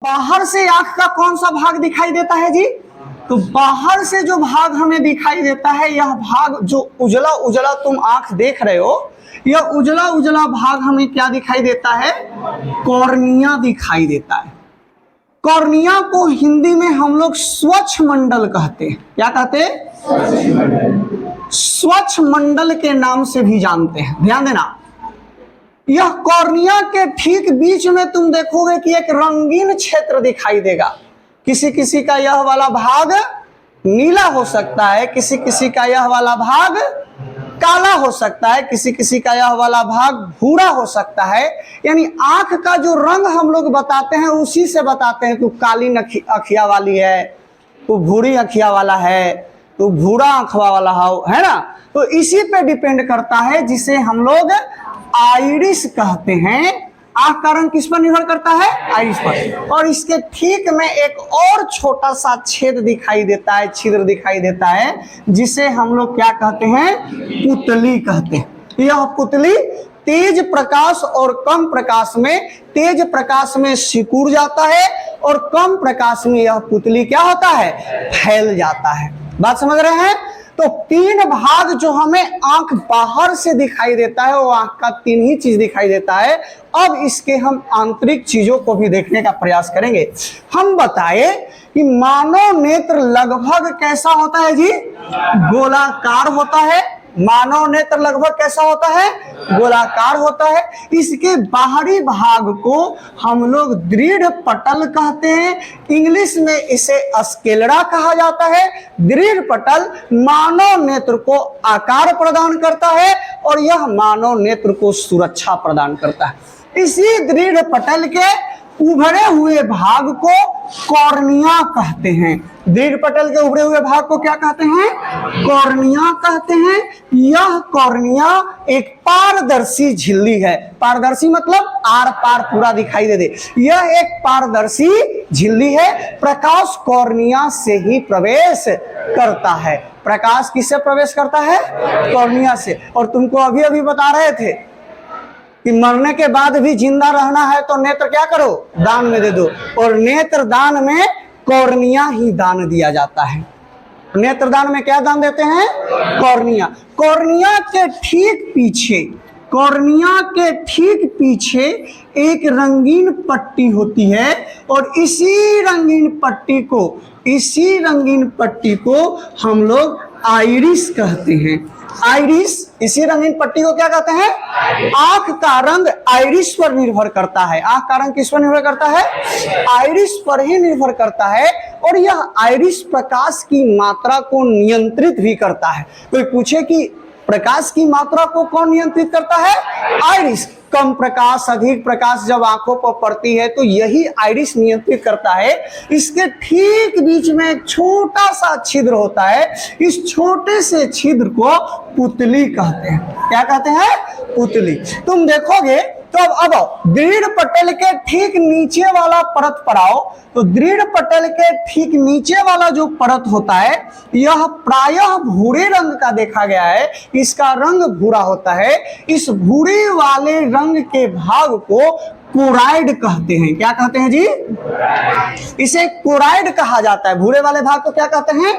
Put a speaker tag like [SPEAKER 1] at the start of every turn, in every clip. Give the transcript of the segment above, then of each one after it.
[SPEAKER 1] बाहर से आंख का कौन सा भाग दिखाई देता है जी? तो बाहर से जो भाग हमें दिखाई देता है, यह भाग जो उजला उजला तुम आंख देख रहे हो, यह उजला उजला भाग हमें क्या दिखाई देता है? कॉर्निया दिखाई देता है। कॉर्निया को हिंदी में हम लोग स्वच्छ मंडल कहते हैं। क्या कहते हैं? स्वच्छ मंडल के नाम से भी जानते हैं। ध्यान देना, यह कॉर्निया के ठीक बीच में तुम देखोगे कि एक रंगीन क्षेत्र दिखाई देगा। किसी किसी का यह वाला भाग नीला हो सकता है, किसी किसी का यह वाला भाग काला हो सकता है, किसी किसी का यह वाला भाग भूरा हो सकता है। यानी आंख का जो रंग हम लोग बताते हैं उसी से बताते हैं। तू काली अखिया वाली है, तू भूरी अखिया वाला है, तू भूरा आंखवा वाला है ना। तो इसी पे डिपेंड करता है, जिसे हम लोग आइरिस कहते हैं। आंख का रंग किस पर निर्भर करता है? आइरिस पर। और इसके ठीक में एक और छोटा सा छेद दिखाई देता है, छिद्र दिखाई देता है, जिसे हम लोग क्या कहते हैं? पुतली कहते हैं। यह पुतली तेज प्रकाश और कम प्रकाश में, तेज प्रकाश में सिकुड़ जाता है और कम प्रकाश में यह पुतली क्या होता है? फैल जाता है। बात समझ रहे हैं? तो तीन भाग जो हमें आंख बाहर से दिखाई देता है, वो आंख का तीन ही चीज दिखाई देता है। अब इसके हम आंतरिक चीजों को भी देखने का प्रयास करेंगे। हम बताए कि मानव नेत्र लगभग कैसा होता है जी? गोलाकार होता है। मानव नेत्र लगभग कैसा होता है? गोलाकार होता है। इसके बाहरी भाग को हम लोग दृढ़ पटल कहते हैं। इंग्लिश में इसे स्क्लेरा कहा जाता है। दृढ़ पटल मानव नेत्र को आकार प्रदान करता है और यह मानव नेत्र को सुरक्षा प्रदान करता है। इसी दृढ़ पटल के उभरे हुए भाग को कॉर्निया कहते हैं। दृढ़ पटल के उभरे हुए भाग को क्या कहते हैं? कॉर्निया कहते हैं। यह कॉर्निया एक पारदर्शी झिल्ली है। पारदर्शी मतलब आर पार पूरा दिखाई दे। यह एक पारदर्शी झिल्ली है। प्रकाश कॉर्निया से ही प्रवेश करता है। प्रकाश किससे प्रवेश करता है? कॉर्निया से। और तुमको अभी अभी बता रहे थे कि मरने के बाद भी जिंदा रहना है तो नेत्र क्या करो? दान में दे दो। और नेत्र दान में कॉर्निया ही दान दिया जाता है। नेत्र दान में क्या दान देते हैं? कॉर्निया। कॉर्निया के ठीक पीछे, कॉर्निया के ठीक पीछे एक रंगीन पट्टी होती है और इसी रंगीन पट्टी को हम लोग आइरिस कहते हैं। आइरिस, इसी रंगीन पट्टी को क्या कहते हैं? आंख का रंग आइरिस पर निर्भर करता है। आंख का रंग किस पर निर्भर करता है? आइरिस पर ही निर्भर करता है। और यह आइरिस प्रकाश की मात्रा को नियंत्रित भी करता है। कोई पूछे कि प्रकाश की मात्रा को कौन नियंत्रित करता है? आइरिस। कम प्रकाश, अधिक प्रकाश जब आंखों पर पड़ती है तो यही आइरिस नियंत्रित करता है। इसके ठीक बीच में एक छोटा सा छिद्र होता है। इस छोटे से छिद्र को पुतली कहते हैं। क्या कहते हैं? पुतली। तुम देखोगे तो अब दृढ़ पटल के ठीक नीचे वाला परत पर आओ। तो दृढ़ पटल के ठीक नीचे वाला जो परत होता है, यह प्रायः भूरे रंग का देखा गया है। इसका रंग भूरा होता है। इस भूरे वाले रंग के भाग को कोराइड कहते हैं। क्या कहते हैं जी? इसे कोराइड कहा जाता है। भूरे वाले भाग को क्या कहते हैं?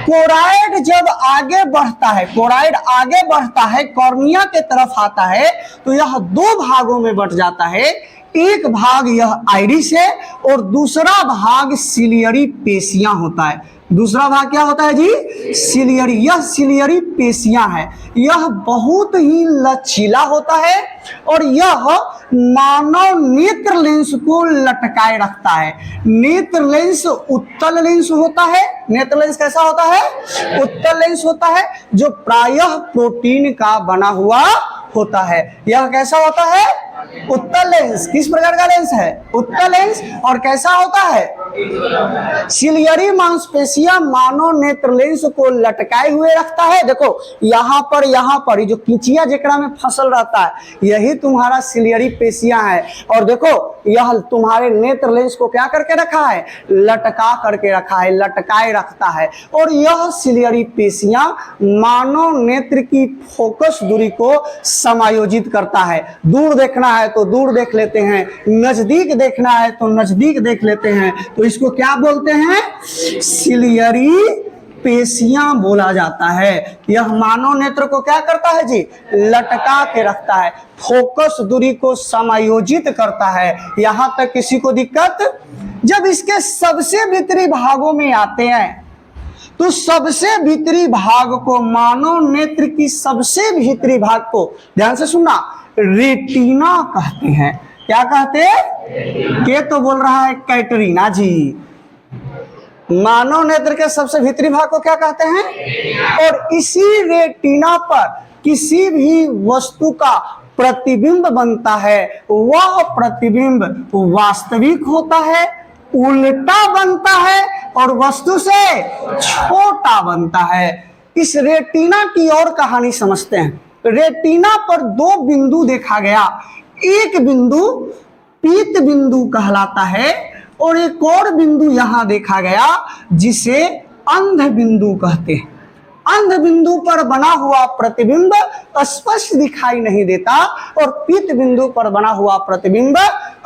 [SPEAKER 1] कोराइड। जब आगे बढ़ता है, कोराइड आगे बढ़ता है, कॉर्निया के तरफ आता है, तो यह दो भागों में बंट जाता है। एक भाग यह आइरिस है और दूसरा भाग सिलियरी पेशियां होता है। दूसरा भाग क्या होता है जी? सिलियरी। यह सिलियरी पेशियां है। यह बहुत ही लचीला होता है और यह मानव नेत्र लेंस को लटकाए रखता है। नेत्र लेंस उत्तल लेंस होता है। नेत्र लेंस कैसा होता है? उत्तल लेंस होता है, जो प्रायः प्रोटीन का बना हुआ होता है। यह कैसा होता है? उत्तल लेंस। किस प्रकार का लेंस है? उत्तल लेंस। और कैसा होता है? सिलियरी मांसपेशियां मानव नेत्र लेंस को लटकाए हुए रखता है। देखो यहाँ पर जो किचिया जेकरा में फसल रहता है यही तुम्हारा सिलियरी पेशियां है। और देखो यह तुम्हारे नेत्र लेंस को क्या करके रखा है, लटका करके रखा है, लटकाए रखता है। और यह सिलियरी पेशियां मानव नेत्र की फोकस दूरी को समायोजित करता है। दूर देखना है तो दूर देख लेते हैं, नजदीक देखना है तो नजदीक देख लेते हैं। तो इसको क्या बोलते हैं, सिलियरी पेशियां बोला जाता है। यह मानव नेत्र को क्या करता है जी, लटका के रखता है, फोकस दूरी को समायोजित करता है। यहां तक किसी को दिक्कत? जब इसके सबसे भीतरी भागों में आते हैं तो सबसे भीतरी भाग को, मानव नेत्र की सबसे भीतरी भाग को, ध्यान से सुनना, रेटिना कहते हैं। क्या कहते हैं? के तो बोल रहा है कैटरीना जी। मानव नेत्र के सबसे भीतरी भाग को क्या कहते हैं? और इसी रेटिना पर किसी भी वस्तु का प्रतिबिंब बनता है, वह प्रतिबिंब वास्तविक होता है, उल्टा बनता है और वस्तु से छोटा बनता है। इस रेटिना की और कहानी समझते हैं। रेटिना पर दो बिंदु देखा गया, एक बिंदु पीत बिंदु कहलाता है और एक और बिंदु यहां देखा गया जिसे अंध बिंदु कहते हैं। अंध बिंदु पर बना हुआ प्रतिबिंब स्पष्ट दिखाई नहीं देता और पीत बिंदु पर बना हुआ प्रतिबिंब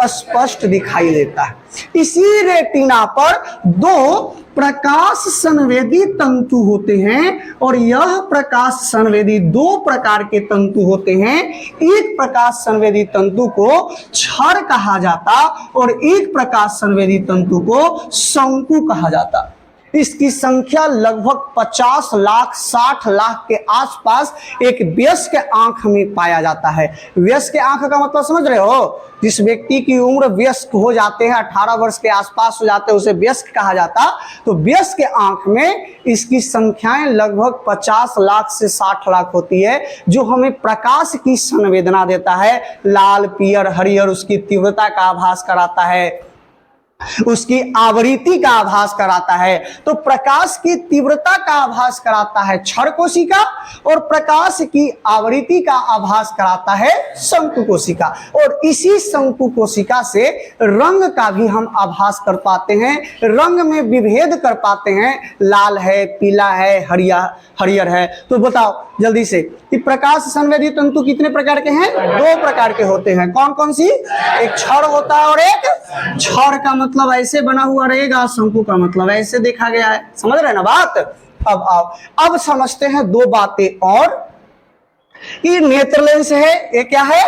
[SPEAKER 1] स्पष्ट दिखाई देता है। इसी रेटिना पर दो प्रकाश संवेदी तंतु होते हैं और यह प्रकाश संवेदी दो प्रकार के तंतु होते हैं। एक प्रकाश संवेदी तंतु को क्षर कहा जाता और एक प्रकाश संवेदी तंतु को शंकु कहा जाता। इसकी संख्या लगभग 50 लाख 60 लाख के आसपास एक वयस्क आंख में पाया जाता है। वयस्क आंख का मतलब समझ रहे हो? जिस व्यक्ति की उम्र वयस्क हो जाते हैं, 18 वर्ष के आसपास हो जाते हैं, उसे वयस्क कहा जाता। तो वयस्क आंख में इसकी संख्याएं लगभग 50 लाख से 60 लाख होती है, जो हमें प्रकाश की संवेदना देता है। लाल, पीयर, हरियर उसकी तीव्रता का आभास कराता है, उसकी आवृत्ति का आभास कराता है। तो प्रकाश की तीव्रता का आभास कराता है क्षर कोशिका और प्रकाश की आवृत्ति का आभास कराता है शंकु कोशिका। और इसी शंकु कोशिका से रंग का भी हम आभास कर पाते हैं, रंग में विभेद कर पाते हैं, लाल है, पीला है, हरियर है। तो बताओ जल्दी से कि प्रकाश संवेदी तंतु कितने प्रकार के हैं? दो प्रकार के होते हैं। कौन कौन सी? एक क्षर होता है और एक, क्षर का मतलब ऐसे बना हुआ रहेगा, शंकु का मतलब ऐसे देखा गया है। समझ रहे ना बात? अब आओ, अब समझते हैं दो बातें और। ये नेत्र लेंस है, ये क्या है?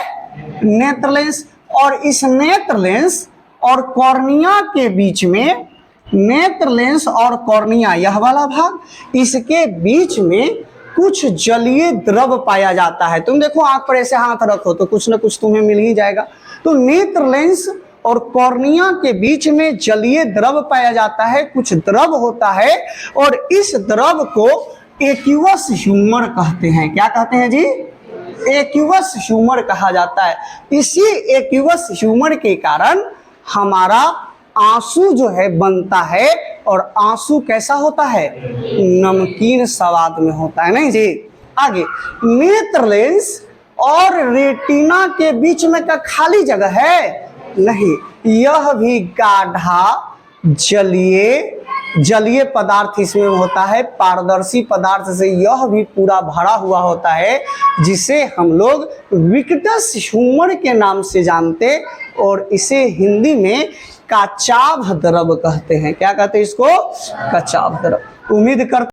[SPEAKER 1] नेत्र लेंस। और इस नेत्र लेंस और कॉर्निया के बीच में, नेत्र लेंस और कॉर्निया यह वाला भाग, इसके बीच में कुछ जलीय द्रव पाया जाता है। तुम देखो आंख पर ऐसे हाथ रखो तो कुछ ना कुछ तुम्हें मिल ही जाएगा। तो नेत्र लेंस और कॉर्निया के बीच में जलीय द्रव पाया जाता है, कुछ द्रव होता है और इस द्रव को एक्वियस ह्यूमर कहते हैं। क्या कहते हैं जी? एक्वियस ह्यूमर कहा जाता है। इसी एक्वियस ह्यूमर के कारण हमारा आंसू जो है बनता है और आंसू कैसा होता है? नमकीन स्वाद में होता है, नहीं जी? आगे, नेत्र लेंस और रेटिना के बीच में का खाली जगह है? नहीं, यह भी गाढ़ा जलीय पदार्थ इसमें होता है, पारदर्शी पदार्थ से यह भी पूरा भरा हुआ होता है, जिसे हम लोग विक्टस ह्यूमर के नाम से जानते और इसे हिंदी में कचाभ द्रव कहते हैं। क्या कहते हैं इसको? कचाभ द्रव। उम्मीद कर